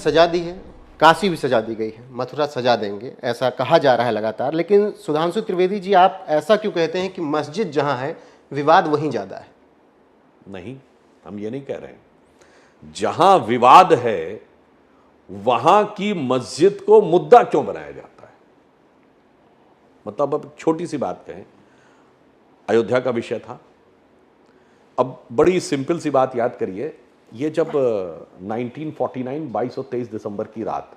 सजा दी है, काशी भी सजा दी गई है, मथुरा सजा देंगे ऐसा कहा जा रहा है लगातार। लेकिन सुधांशु त्रिवेदी जी, आप ऐसा क्यों कहते हैं कि मस्जिद जहां है विवाद वहीं ज़्यादा है? नहीं, हम ये नहीं कह रहे हैं। जहां विवाद है वहां की मस्जिद को मुद्दा क्यों बनाया जाता है? मतलब अब छोटी सी बात कहें, अयोध्या का विषय था। अब बड़ी सिंपल सी बात याद करिए, ये जब 1949 22 और 23 दिसंबर की रात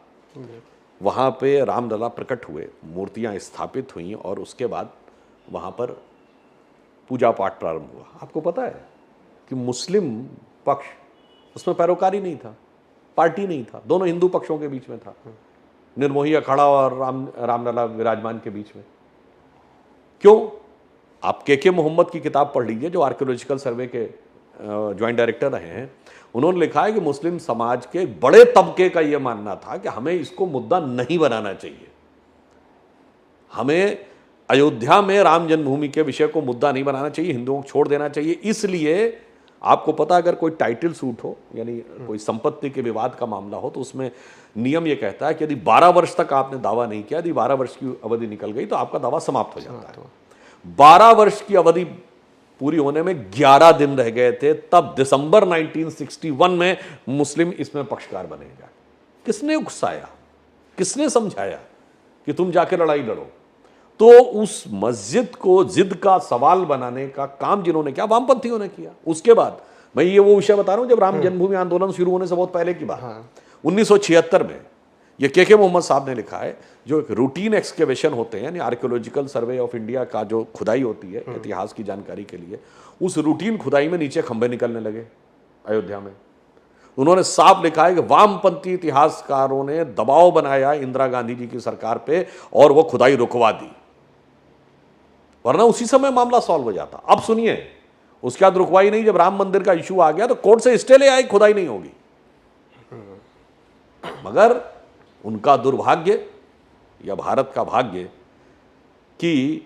वहाँ पे रामलला प्रकट हुए, मूर्तियाँ स्थापित हुई और उसके बाद वहाँ पर पूजा पाठ प्रारंभ हुआ। आपको पता है कि मुस्लिम पक्ष उसमें पैरोकारी नहीं था, पार्टी नहीं था, दोनों हिंदू पक्षों के बीच में था, निर्मोही अखाड़ा और रामलला विराजमान के बीच में। क्यों? आप के मोहम्मद की किताब पढ़ लीजिए, जो आर्कियोलॉजिकल सर्वे के ज्वाइंट डायरेक्टर रहे हैं। उन्होंने लिखा है कि मुस्लिम समाज के बड़े तबके का यह मानना था कि हमें इसको मुद्दा नहीं बनाना चाहिए, हमें अयोध्या में राम जन्मभूमि के विषय को मुद्दा नहीं बनाना चाहिए, हिंदुओं को छोड़ देना चाहिए। इसलिए आपको पता, अगर कोई टाइटल सूट हो यानी कोई संपत्ति के विवाद का मामला हो, तो उसमें नियम यह कहता है कि यदि 12 वर्ष तक आपने दावा नहीं किया, यदि 12 वर्ष की अवधि निकल गई तो आपका दावा समाप्त हो जाता है। 12 वर्ष की अवधि पूरी होने में 11 दिन रह गए थे, तब दिसंबर 1961 में मुस्लिम इसमें पक्षकार बने जाए। किसने उकसाया, किसने समझाया कि तुम जाके लड़ाई लड़ो? तो उस मस्जिद को जिद का सवाल बनाने का काम जिन्होंने किया, वामपंथियों ने किया। उसके बाद मैं ये वो विषय बता रहा हूं जब राम जन्मभूमि आंदोलन शुरू होने से बहुत पहले की बात। 1976 में ये के मोहम्मद साहब ने लिखा है, जो एक रूटीन एक्सकेवेशन होते हैं, यानी आर्कियोलॉजिकल सर्वे ऑफ इंडिया का जो खुदाई होती है इतिहास की जानकारी के लिए, उस रूटीन खुदाई में नीचे खंभे निकलने लगे अयोध्या में। उन्होंने साफ लिखा है कि वामपंथी इतिहासकारों ने दबाव बनाया इंदिरा गांधी जी की सरकार पे और वो खुदाई रुकवा दी, वरना उसी समय मामला सॉल्व हो जाता। अब सुनिए, उसके बाद रुकवाई नहीं, जब राम मंदिर का इशू आ गया तो कोर्ट से स्टे ले आई, खुदाई नहीं होगी। मगर उनका दुर्भाग्य या भारत का भाग्य कि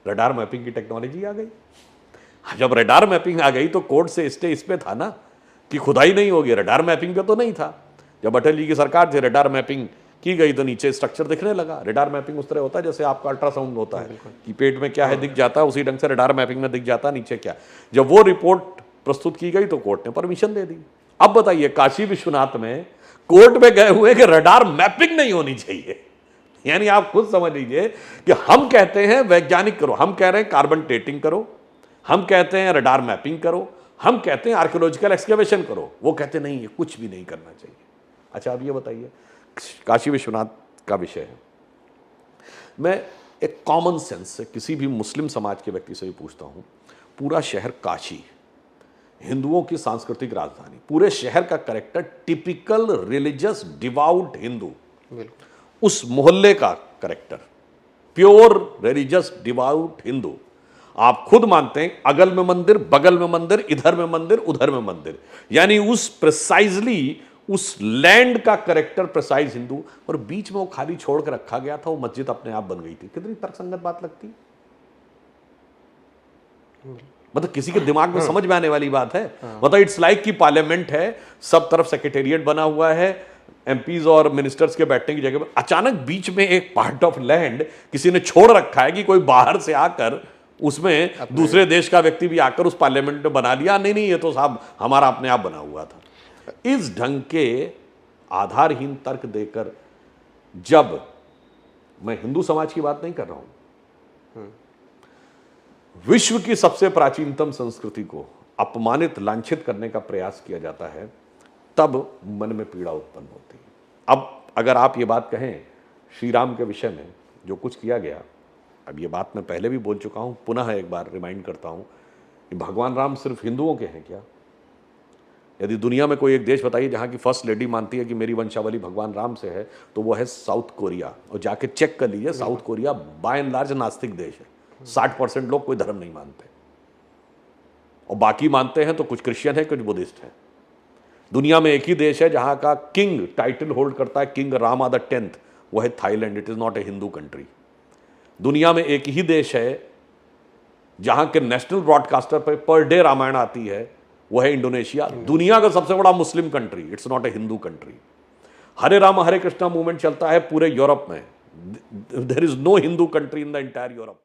रडार मैपिंग की टेक्नोलॉजी आ गई। जब रडार मैपिंग आ गई तो कोर्ट से स्टे इस पे था ना कि खुदाई नहीं होगी, रडार मैपिंग पे तो नहीं था। जब अटल जी की सरकार थी, रडार मैपिंग की गई तो नीचे स्ट्रक्चर दिखने लगा। रडार मैपिंग उस तरह होता है जैसे आपका अल्ट्रासाउंड होता है कि पेट में क्या है दिख जाता है, उसी ढंग से रडार मैपिंग में दिख जाता है नीचे क्या। जब वो रिपोर्ट प्रस्तुत की गई तो कोर्ट ने परमिशन दे दी। अब बताइए, काशी विश्वनाथ में कोर्ट में गए हुए कि रडार मैपिंग नहीं होनी चाहिए। यानी आप खुद समझ लीजिए कि हम कहते हैं वैज्ञानिक करो, हम कह रहे हैं कार्बन डेटिंग करो, हम कहते हैं रडार मैपिंग करो, हम कहते हैं आर्कियोलॉजिकल एक्सकेवेशन करो, वो कहते नहीं, ये कुछ भी नहीं करना चाहिए। अच्छा, अब ये बताइए, काशी विश्वनाथ का विषय है, मैं एक कॉमन सेंस से किसी भी मुस्लिम समाज के व्यक्ति से भी पूछता हूं, पूरा शहर काशी, हिंदुओं की सांस्कृतिक राजधानी, पूरे शहर का character typical religious devout Hindu, उस मोहल्ले का character pure religious devout Hindu. आप खुद मानते हैं अगल में मंदिर, बगल में मंदिर, इधर में मंदिर, उधर में मंदिर, यानी उस प्रिसाइजली उस लैंड का कैरेक्टर प्रिसाइज हिंदू, और बीच में वो खाली छोड़ कर रखा गया था, वो मस्जिद अपने आप बन गई थी। कितनी तर्कसंगत बात लगती, मतलब किसी के दिमाग में समझ में आने वाली बात है। मतलब इट्स लाइक कि पार्लियामेंट है, सब तरफ सेक्रेटेरिएट बना हुआ है, एमपीज और मिनिस्टर्स के बैठने की जगह पर अचानक बीच में एक पार्ट ऑफ लैंड किसी ने छोड़ रखा है कि कोई बाहर से आकर उसमें दूसरे देश का व्यक्ति भी आकर उस पार्लियामेंट में बना लिया। नहीं, ये तो साहब हमारा अपने आप बना हुआ था। इस ढंग के आधारहीन तर्क देकर, जब मैं हिंदू समाज की बात नहीं कर रहा हूं, विश्व की सबसे प्राचीनतम संस्कृति को अपमानित, लांछित करने का प्रयास किया जाता है, तब मन में पीड़ा उत्पन्न होती है। अब अगर आप ये बात कहें श्री राम के विषय में जो कुछ किया गया, अब ये बात मैं पहले भी बोल चुका हूं, पुनः एक बार रिमाइंड करता हूं कि भगवान राम सिर्फ हिंदुओं के हैं क्या? यदि दुनिया में कोई एक देश बताइए जहां की फर्स्ट लेडी मानती है कि मेरी वंशावली भगवान राम से है, तो वो है साउथ कोरिया। और जाके चेक कर लीजिए, South Korea by and large नास्तिक देश है। 60% लोग कोई धर्म नहीं मानते, और बाकी मानते हैं तो कुछ क्रिश्चियन है, कुछ बुद्धिस्ट है। दुनिया में एक ही देश है जहां का किंग टाइटल होल्ड करता है किंग रामा द 10th, वो है Thailand. It is not a Hindu country. दुनिया में एक ही देश है जहां के नेशनल ब्रॉडकास्टर पर डे रामायण आती है, वो है इंडोनेशिया। दुनिया का सबसे बड़ा Muslim country, it's not a Hindu country. Hare Ram Hare Krishna movement चलता है पूरे यूरोप में। There is no Hindu country in the entire Europe.